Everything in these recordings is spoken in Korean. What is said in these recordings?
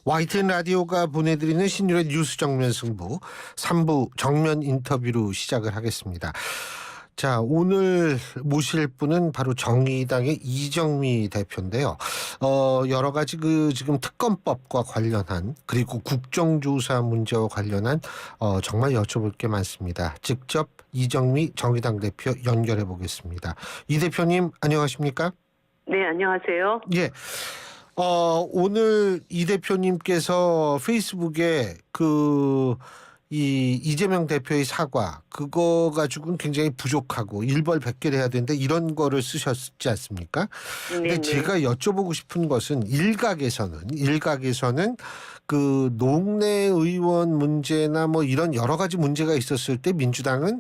YTN 라디오가 보내드리는 신율의 뉴스 정면 승부 3부 정면 인터뷰로 시작을 하겠습니다. 자, 오늘 모실 분은 바로 정의당의 이정미 대표인데요. 여러 가지 지금 특검법과 관련한 그리고 국정조사 문제와 관련한 정말 여쭤볼 게 많습니다. 직접 이정미 정의당 대표 연결해 보겠습니다. 이 대표님 안녕하십니까? 네, 안녕하세요. 예. 오늘 이 대표님께서 페이스북에 이재명 대표의 사과 그거 가지고는 굉장히 부족하고 일벌백계를 해야 되는데 이런 거를 쓰셨지 않습니까? 근데 네네. 제가 여쭤보고 싶은 것은 일각에서는 그 농내 의원 문제나 뭐 이런 여러 가지 문제가 있었을 때 민주당은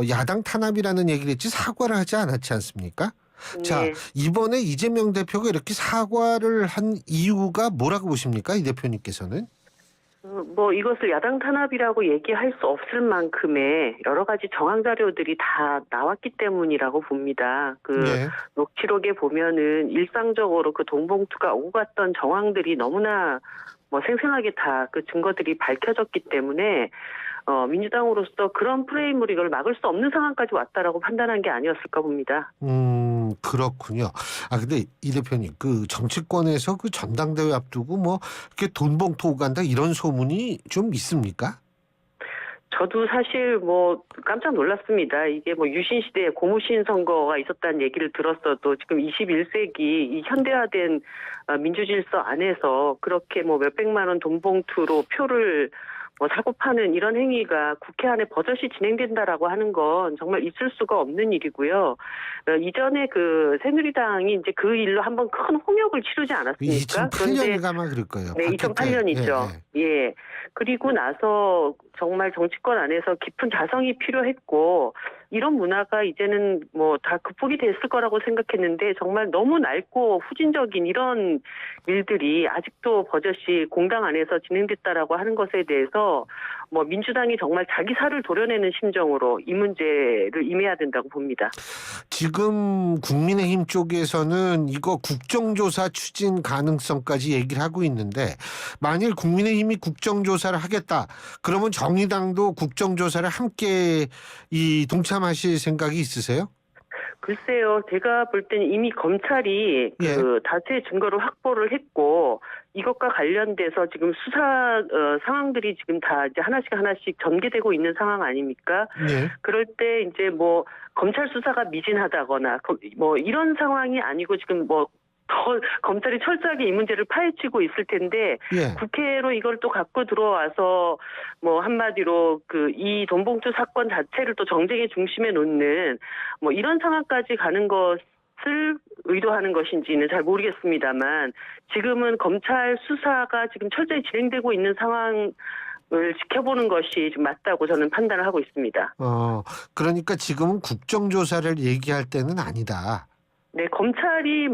야당 탄압이라는 얘기를 했지 사과를 하지 않았지 않습니까? 자, 네. 이번에 이재명 대표가 이렇게 사과를 한 이유가 뭐라고 보십니까? 이 대표님께서는? 이것을 야당 탄압이라고 얘기할 수 없을 만큼의 여러 가지 정황 자료들이 다 나왔기 때문이라고 봅니다. 네. 녹취록에 보면은 일상적으로 그 돈봉투가 오고 갔던 정황들이 너무나 생생하게 다 그 증거들이 밝혀졌기 때문에 민주당으로서 그런 프레임으로 이걸 막을 수 없는 상황까지 왔다라고 판단한 게 아니었을까 봅니다. 그렇군요. 근데 이 대표님, 그 정치권에서 그 전당대회 앞두고 뭐 이렇게 돈봉투 오고 간다 이런 소문이 좀 있습니까? 저도 사실 깜짝 놀랐습니다. 이게 유신 시대에 고무신 선거가 있었다는 얘기를 들었어도 지금 21세기 이 현대화된 민주질서 안에서 그렇게 몇백만 원 돈봉투로 표를 사고 파는 이런 행위가 국회 안에 버젓이 진행된다라고 하는 건 정말 있을 수가 없는 일이고요. 이전에 그 새누리당이 이제 그 일로 한번 큰 홍역을 치르지 않았습니까? 2008년인가 아마 그럴 거예요. 네, 2008년이죠. 예. 그리고 나서 정말 정치권 안에서 깊은 자성이 필요했고 이런 문화가 이제는 다 극복이 됐을 거라고 생각했는데 정말 너무 낡고 후진적인 이런 일들이 아직도 버젓이 공당 안에서 진행됐다라고 하는 것에 대해서 민주당이 정말 자기 살을 도려내는 심정으로 이 문제를 임해야 된다고 봅니다. 지금 국민의힘 쪽에서는 이거 국정조사 추진 가능성까지 얘기를 하고 있는데 만일 국민의힘이 국정조사를 하겠다 그러면 정의당도 국정조사를 함께 동참하실 생각이 있으세요? 글쎄요, 제가 볼 때는 이미 검찰이 다수의 증거를 확보를 했고 이것과 관련돼서 지금 수사 상황들이 지금 다 이제 하나씩 전개되고 있는 상황 아닙니까? 예. 그럴 때 이제 검찰 수사가 미진하다거나 이런 상황이 아니고 지금 더 검찰이 철저하게 이 문제를 파헤치고 있을 텐데 국회로 이걸 또 갖고 들어와서 한마디로 이 돈봉투 사건 자체를 또 정쟁의 중심에 놓는 이런 상황까지 가는 것을 의도하는 것인지는 잘 모르겠습니다만 지금은 검찰 수사가 지금 철저히 진행되고 있는 상황 을 지켜보는 것이 좀 맞다고 저는 판단을 하고 있습니다. 그러니까 지금은 국정조사를 얘기할 때는 아니다. 네, 검찰이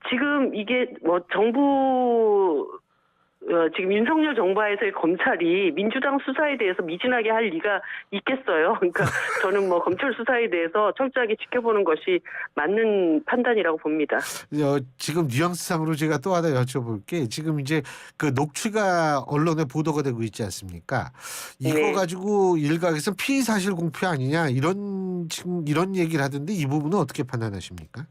지금 이게 정부 지금 윤석열 정부에서의 검찰이 민주당 수사에 대해서 미진하게 할 리가 있겠어요. 그러니까 저는 검찰 수사에 대해서 철저하게 지켜보는 것이 맞는 판단이라고 봅니다. 지금 뉘앙스상으로 제가 또 하나 여쭤볼게. 지금 이제 그 녹취가 언론에 보도가 되고 있지 않습니까? 이거 가지고 일각에서 피의 사실 공표 아니냐 이런 얘기를 하던데 이 부분은 어떻게 판단하십니까?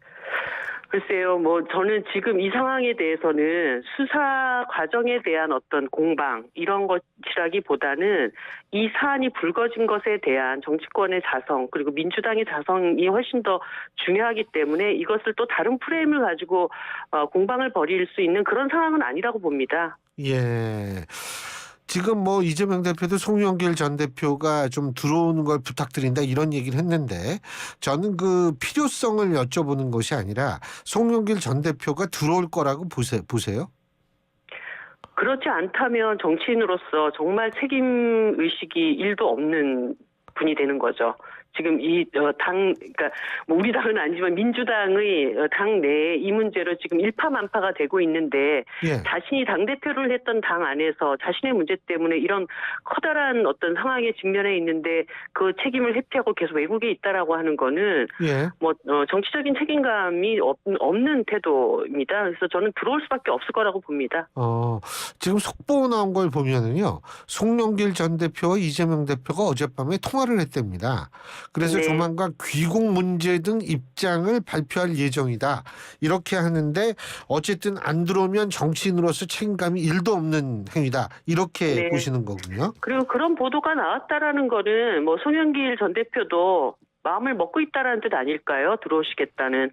글쎄요, 저는 지금 이 상황에 대해서는 수사 과정에 대한 어떤 공방, 이런 것이라기보다는 이 사안이 불거진 것에 대한 정치권의 자성, 그리고 민주당의 자성이 훨씬 더 중요하기 때문에 이것을 또 다른 프레임을 가지고 공방을 벌일 수 있는 그런 상황은 아니라고 봅니다. 예. 지금 이재명 대표도 송영길 전 대표가 좀 들어오는 걸 부탁드린다 이런 얘기를 했는데 저는 그 필요성을 여쭤보는 것이 아니라 송영길 전 대표가 들어올 거라고 보세요? 그렇지 않다면 정치인으로서 정말 책임 의식이 1도 없는 분이 되는 거죠. 지금 그러니까 뭐 우리 당은 아니지만 민주당의 당 내에 이 문제로 지금 일파만파가 되고 있는데 예. 자신이 당대표를 했던 당 안에서 자신의 문제 때문에 이런 커다란 어떤 상황에 직면해 있는데 그 책임을 회피하고 계속 외국에 있다라고 하는 거는 예. 뭐 정치적인 책임감이 없는 태도입니다. 그래서 저는 들어올 수밖에 없을 거라고 봅니다. 지금 속보 나온 걸 보면은요, 송영길 전 대표와 이재명 대표가 어젯밤에 통화를 했답니다. 그래서 네. 조만간 귀국 문제 등 입장을 발표할 예정이다. 이렇게 하는데 어쨌든 안 들어오면 정치인으로서 책임감이 1도 없는 행위다. 이렇게 네. 보시는 거군요. 그리고 그런 보도가 나왔다라는 거는 뭐 송영길 전 대표도 마음을 먹고 있다라는 뜻 아닐까요? 들어오시겠다는.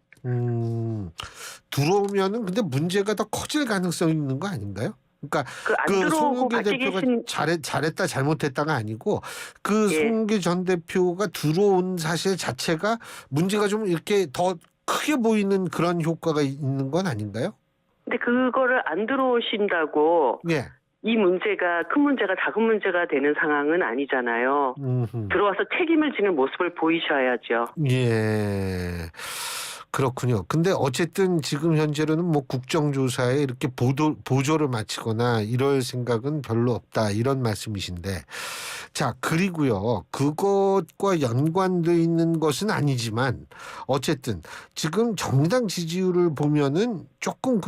들어오면은 근데 문제가 더 커질 가능성이 있는 거 아닌가요? 그러니까 안 그 들어오고 송영길 같이 대표가 계신 잘했다 잘못했다가 아니고 그 예. 송영길 전 대표가 들어온 사실 자체가 문제가 좀 이렇게 더 크게 보이는 그런 효과가 있는 건 아닌가요? 근데 그거를 안 들어오신다고 예. 이 문제가 큰 문제가 작은 문제가 되는 상황은 아니잖아요. 들어와서 책임을 지는 모습을 보이셔야죠. 예. 그렇군요. 근데 어쨌든 지금 현재로는 뭐 국정조사에 이렇게 보조를 마치거나 이럴 생각은 별로 없다. 이런 말씀이신데. 자, 그리고요. 그것과 연관돼 있는 것은 아니지만 어쨌든 지금 정의당 지지율을 보면은 조금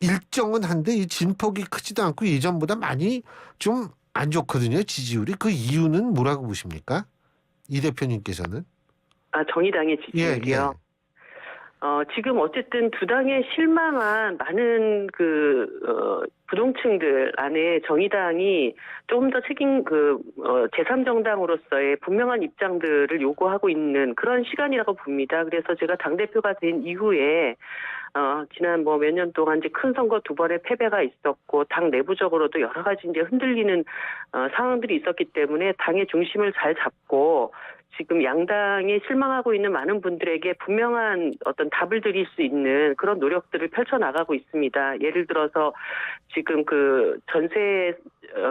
일정은 한데 이 진폭이 크지도 않고 예전보다 많이 좀 안 좋거든요. 지지율이. 그 이유는 뭐라고 보십니까? 이 대표님께서는? 정의당의 지지율이요. 예. 지금 어쨌든 두 당에 실망한 많은 부동층들 안에 정의당이 조금 더 제3정당으로서의 분명한 입장들을 요구하고 있는 그런 시간이라고 봅니다. 그래서 제가 당대표가 된 이후에 지난 몇 년 동안 이제 큰 선거 2번의 패배가 있었고 당 내부적으로도 여러 가지 이제 흔들리는 상황들이 있었기 때문에 당의 중심을 잘 잡고 지금 양당에 실망하고 있는 많은 분들에게 분명한 어떤 답을 드릴 수 있는 그런 노력들을 펼쳐나가고 있습니다. 예를 들어서 지금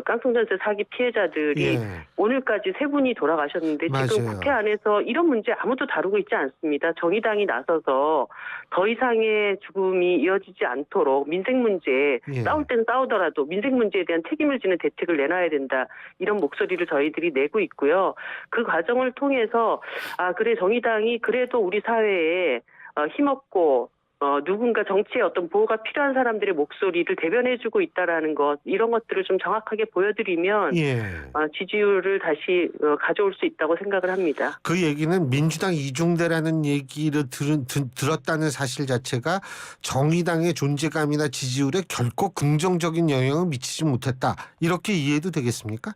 깡통전세 사기 피해자들이 오늘까지 3분이 돌아가셨는데 맞아요. 지금 국회 안에서 이런 문제 아무도 다루고 있지 않습니다. 정의당이 나서서 더 이상의 죽음이 이어지지 않도록 민생 문제 싸울 때는 싸우더라도 민생 문제에 대한 책임을 지는 대책을 내놔야 된다. 이런 목소리를 저희들이 내고 있고요. 그 과정을 통해서 그래 정의당이 그래도 우리 사회에 힘없고 누군가 정치의 어떤 보호가 필요한 사람들의 목소리를 대변해주고 있다라는 것 이런 것들을 좀 정확하게 보여드리면 지지율을 다시 가져올 수 있다고 생각을 합니다. 그 얘기는 민주당 이중대라는 얘기를 들었다는 사실 자체가 정의당의 존재감이나 지지율에 결코 긍정적인 영향을 미치지 못했다. 이렇게 이해해도 되겠습니까?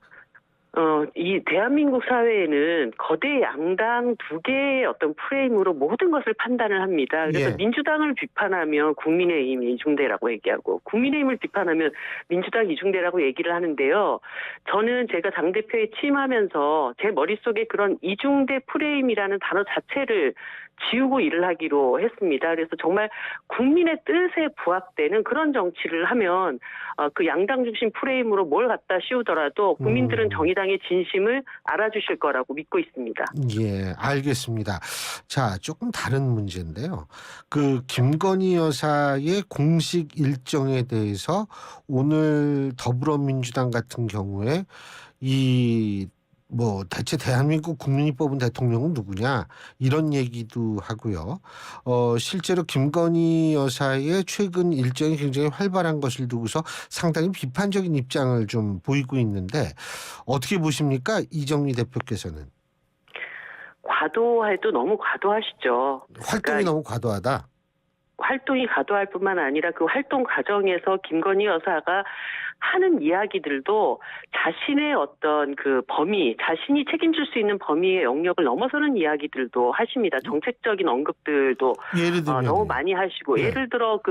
이 대한민국 사회에는 거대 양당 2개의 어떤 프레임으로 모든 것을 판단을 합니다. 그래서 민주당을 비판하면 국민의힘 이중대라고 얘기하고 국민의힘을 비판하면 민주당 이중대라고 얘기를 하는데요. 저는 제가 당대표에 취임하면서 제 머릿속에 그런 이중대 프레임이라는 단어 자체를 지우고 일을 하기로 했습니다. 그래서 정말 국민의 뜻에 부합되는 그런 정치를 하면 그 양당 중심 프레임으로 뭘 갖다 씌우더라도 국민들은 정의당의 진심을 알아주실 거라고 믿고 있습니다. 예, 알겠습니다. 자, 조금 다른 문제인데요. 김건희 여사의 공식 일정에 대해서 오늘 더불어민주당 같은 경우에 대체 대한민국 국민이 뽑은 대통령은 누구냐 이런 얘기도 하고요. 실제로 김건희 여사의 최근 일정이 굉장히 활발한 것을 두고서 상당히 비판적인 입장을 좀 보이고 있는데 어떻게 보십니까? 이정미 대표께서는. 과도해도 너무 과도하시죠. 활동이 너무 과도하다. 활동이 과도할 뿐만 아니라 그 활동 과정에서 김건희 여사가 하는 이야기들도 자신의 어떤 자신이 책임질 수 있는 범위의 영역을 넘어서는 이야기들도 하십니다. 정책적인 언급들도 예를 들면 너무 많이 하시고 예를 들어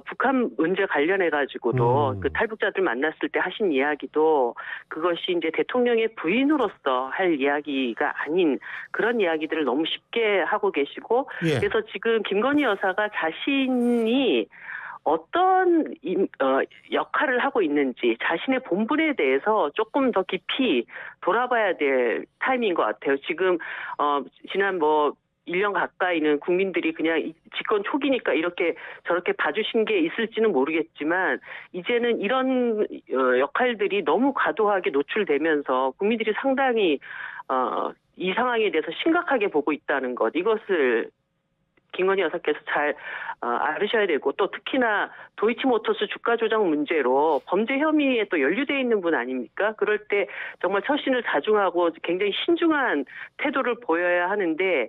북한 문제 관련해 가지고도 탈북자들 만났을 때 하신 이야기도 그것이 이제 대통령의 부인으로서 할 이야기가 아닌 그런 이야기들을 너무 쉽게 하고 계시고 그래서 지금 김건희 여사가 자신이 어떤 역할을 하고 있는지 자신의 본분에 대해서 조금 더 깊이 돌아봐야 될 타임인 것 같아요. 지금 지난 1년 가까이는 국민들이 그냥 집권 초기니까 이렇게 저렇게 봐주신 게 있을지는 모르겠지만 이제는 이런 역할들이 너무 과도하게 노출되면서 국민들이 상당히 이 상황에 대해서 심각하게 보고 있다는 것, 이것을 김건희 여사께서 잘 알으셔야 되고, 또 특히나 도이치모터스 주가 조작 문제로 범죄 혐의에 또 연루돼 있는 분 아닙니까? 그럴 때 정말 처신을 자중하고 굉장히 신중한 태도를 보여야 하는데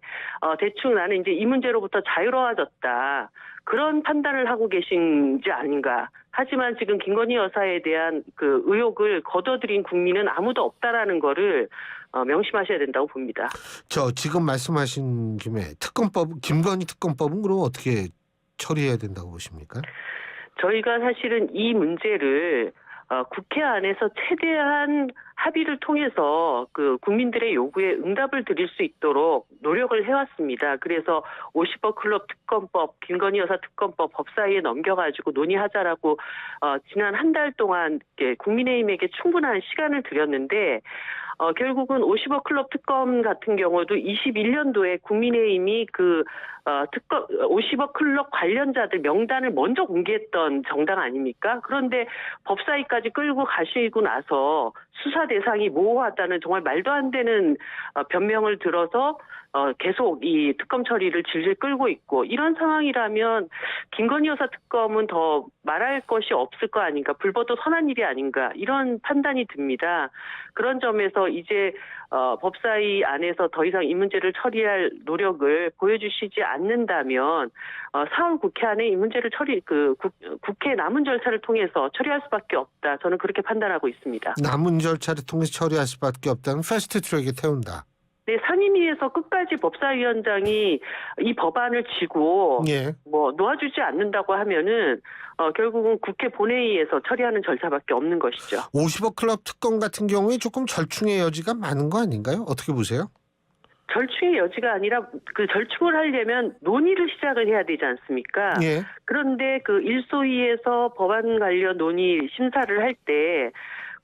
대충 나는 이제 이 문제로부터 자유로워졌다, 그런 판단을 하고 계신지 아닌가. 하지만 지금 김건희 여사에 대한 그 의혹을 거둬들인 국민은 아무도 없다라는 거를 명심하셔야 된다고 봅니다. 지금 말씀하신 김에 김건희 특검법은 그럼 어떻게 처리해야 된다고 보십니까? 저희가 사실은 이 문제를 국회 안에서 최대한 합의를 통해서 그 국민들의 요구에 응답을 드릴 수 있도록 노력을 해왔습니다. 그래서 50억 클럽 특검법, 김건희 여사 특검법 법사위에 넘겨가지고 논의하자라고 지난 한 달 동안 국민의힘에게 충분한 시간을 드렸는데 결국은 50억 클럽 특검 같은 경우도 21년도에 국민의힘이 50억 클럽 관련자들 명단을 먼저 공개했던 정당 아닙니까? 그런데 법사위까지 끌고 가시고 나서 수사 대상이 모호하다는 정말 말도 안 되는 변명을 들어서 계속 이 특검 처리를 질질 끌고 있고, 이런 상황이라면 김건희 여사 특검은 더 말할 것이 없을 거 아닌가, 불법도 선한 일이 아닌가, 이런 판단이 듭니다. 그런 점에서 이제 법사위 안에서 더 이상 이 문제를 처리할 노력을 보여주시지 않는다면 4월 국회 안에 이 문제를 국회 남은 절차를 통해서 처리할 수밖에 없다, 저는 그렇게 판단하고 있습니다. 남은 절차를 통해서 처리할 수밖에 없다는 패스트 트랙에 태운다. 네, 상임위에서 끝까지 법사위원장이 이 법안을 쥐고 놓아주지 않는다고 하면은 결국은 국회 본회의에서 처리하는 절차밖에 없는 것이죠. 50억 클럽 특검 같은 경우에 조금 절충의 여지가 많은 거 아닌가요? 어떻게 보세요? 절충의 여지가 아니라 그 절충을 하려면 논의를 시작을 해야 되지 않습니까? 예. 그런데 그 일소위에서 법안 관련 논의 심사를 할 때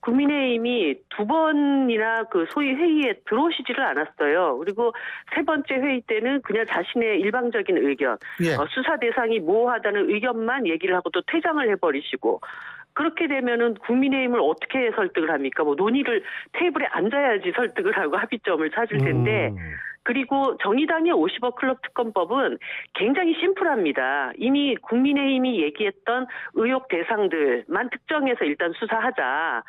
국민의힘이 2번이나 그 소위 회의에 들어오시지를 않았어요. 그리고 3번째 회의 때는 그냥 자신의 일방적인 의견, 수사 대상이 모호하다는 의견만 얘기를 하고 또 퇴장을 해버리시고, 그렇게 되면은 국민의힘을 어떻게 설득을 합니까? 논의를 테이블에 앉아야지 설득을 하고 합의점을 찾을 텐데, 그리고 정의당의 50억 클럽 특검법은 굉장히 심플합니다. 이미 국민의힘이 얘기했던 의혹 대상들만 특정해서 일단 수사하자,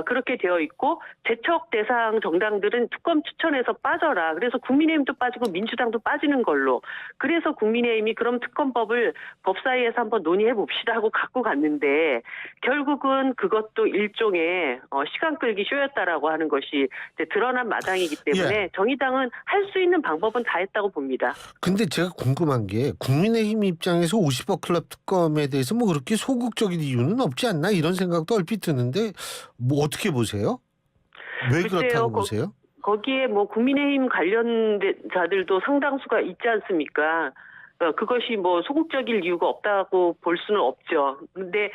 그렇게 되어 있고, 제척 대상 정당들은 특검 추천에서 빠져라. 그래서 국민의힘도 빠지고 민주당도 빠지는 걸로. 그래서 국민의힘이 그럼 특검법을 법사위에서 한번 논의해 봅시다 하고 갖고 갔는데, 결국은 그것도 일종의 시간 끌기 쇼였다라고 하는 것이 이제 드러난 마당이기 때문에 정의당은 할 수 있는 방법은 다 했다고 봅니다. 근데 제가 궁금한 게 국민의힘 입장에서 50억 클럽 특검에 대해서 그렇게 소극적인 이유는 없지 않나, 이런 생각도 얼핏 드는데 어떻게 보세요? 왜 그렇다고 보세요? 거기에 국민의힘 관련자들도 상당수가 있지 않습니까? 그것이 소극적일 이유가 없다고 볼 수는 없죠. 근데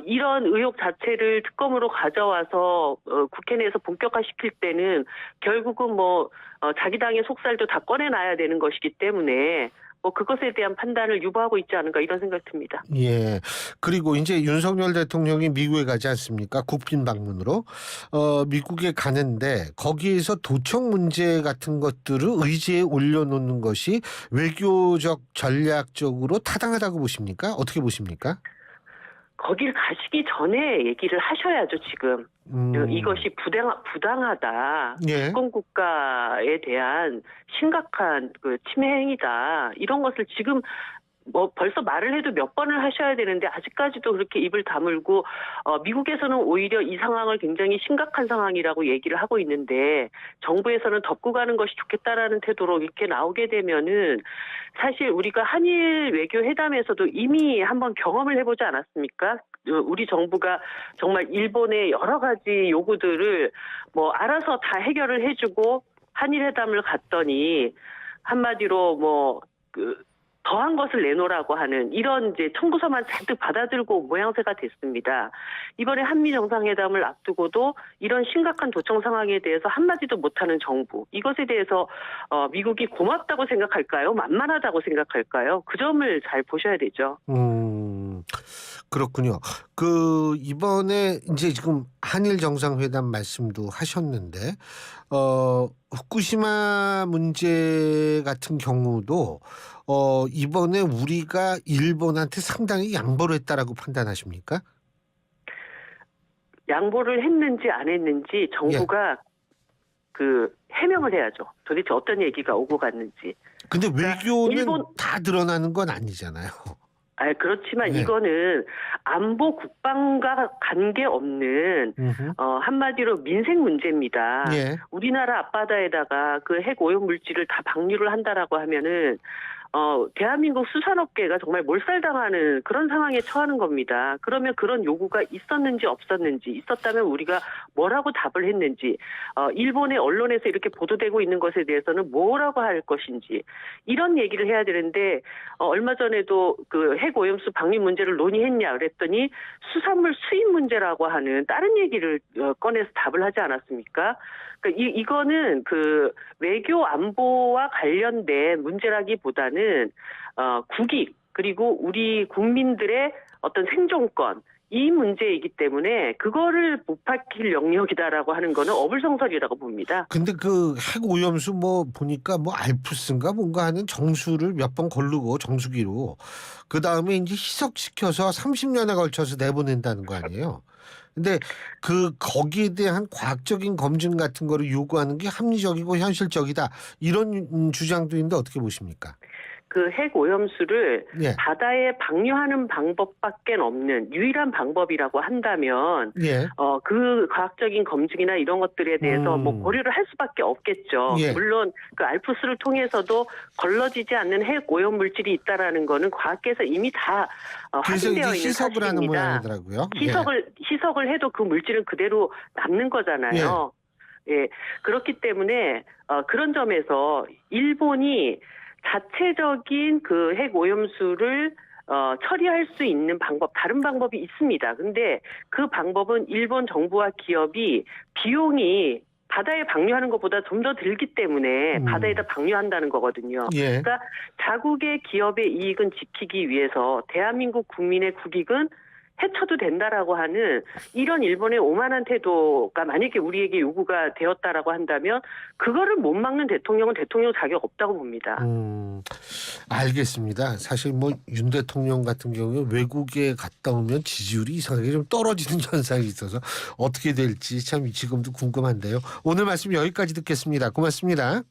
이런 의혹 자체를 특검으로 가져와서 국회 내에서 본격화시킬 때는 결국은 자기 당의 속살도 다 꺼내놔야 되는 것이기 때문에 그것에 대한 판단을 유보하고 있지 않은가, 이런 생각이 듭니다. 예. 그리고 이제 윤석열 대통령이 미국에 가지 않습니까? 국빈 방문으로. 미국에 가는데 거기에서 도청 문제 같은 것들을 의지에 올려놓는 것이 외교적 전략적으로 타당하다고 보십니까? 어떻게 보십니까? 거길 가시기 전에 얘기를 하셔야죠, 지금. 이것이 부당하다. 주권 국가에 대한 심각한 침해 행위다. 이런 것을 지금 벌써 말을 해도 몇 번을 하셔야 되는데 아직까지도 그렇게 입을 다물고 미국에서는 오히려 이 상황을 굉장히 심각한 상황이라고 얘기를 하고 있는데 정부에서는 덮고 가는 것이 좋겠다라는 태도로 이렇게 나오게 되면은, 사실 우리가 한일 외교 회담에서도 이미 한번 경험을 해보지 않았습니까? 우리 정부가 정말 일본의 여러 가지 요구들을 알아서 다 해결을 해주고 한일 회담을 갔더니 한마디로 더한 것을 내놓으라고 하는 이런 이제 청구서만 잔뜩 받아들고 모양새가 됐습니다. 이번에 한미 정상회담을 앞두고도 이런 심각한 도청 상황에 대해서 한마디도 못하는 정부, 이것에 대해서 미국이 고맙다고 생각할까요? 만만하다고 생각할까요? 그 점을 잘 보셔야 되죠. 그렇군요. 이번에 이제 지금 한일 정상회담 말씀도 하셨는데, 후쿠시마 문제 같은 경우도, 이번에 우리가 일본한테 상당히 양보를 했다라고 판단하십니까? 양보를 했는지 안 했는지 정부가 해명을 해야죠. 도대체 어떤 얘기가 오고 갔는지. 근데 외교는 일본- 다 드러나는 건 아니잖아요. 그렇지만 네. 이거는 안보 국방과 관계없는 한마디로 민생 문제입니다. 예. 우리나라 앞바다에다가 그 핵 오염 물질을 다 방류를 한다라고 하면은 대한민국 수산업계가 정말 몰살당하는 그런 상황에 처하는 겁니다. 그러면 그런 요구가 있었는지 없었는지, 있었다면 우리가 뭐라고 답을 했는지, 일본의 언론에서 이렇게 보도되고 있는 것에 대해서는 뭐라고 할 것인지, 이런 얘기를 해야 되는데, 얼마 전에도 그 핵 오염수 방류 문제를 논의했냐 그랬더니 수산물 수입 문제라고 하는 다른 얘기를 꺼내서 답을 하지 않았습니까? 그러니까 이거는 외교 안보와 관련된 문제라기보다는 국익 그리고 우리 국민들의 어떤 생존권, 이 문제이기 때문에 그거를 못 밝힐 영역이다라고 하는 거는 어불성설이라고 봅니다. 근데 핵 오염수 보니까 알프스인가 뭔가 하는 정수를 몇 번 거르고 정수기로 그 다음에 이제 희석시켜서 30년에 걸쳐서 내보낸다는 거 아니에요? 근데 거기에 대한 과학적인 검증 같은 거를 요구하는 게 합리적이고 현실적이다, 이런 주장도 있는데 어떻게 보십니까? 그 핵 오염수를 예. 바다에 방류하는 방법밖에 없는 유일한 방법이라고 한다면 예. 그 과학적인 검증이나 이런 것들에 대해서 고려를 할 수밖에 없겠죠. 예. 물론 그 알프스를 통해서도 걸러지지 않는 핵 오염 물질이 있다라는 거는 과학계에서 이미 다 그래서 이제 확인되어 있는 희석을 하는 사실입니다. 모양이더라고요. 희석을 해도 그 물질은 그대로 남는 거잖아요. 예. 그렇기 때문에 그런 점에서 일본이 자체적인 그 핵 오염수를 처리할 수 있는 다른 방법이 있습니다. 근데 그 방법은 일본 정부와 기업이 비용이 바다에 방류하는 것보다 좀 더 들기 때문에 바다에다 방류한다는 거거든요. 예. 그러니까 자국의 기업의 이익은 지키기 위해서 대한민국 국민의 국익은 해쳐도 된다라고 하는 이런 일본의 오만한 태도가 만약에 우리에게 요구가 되었다라고 한다면 그거를 못 막는 대통령은 대통령 자격 없다고 봅니다. 알겠습니다. 사실 윤 대통령 같은 경우에 외국에 갔다 오면 지지율이 이상하게 좀 떨어지는 현상이 있어서 어떻게 될지 참 지금도 궁금한데요. 오늘 말씀 여기까지 듣겠습니다. 고맙습니다.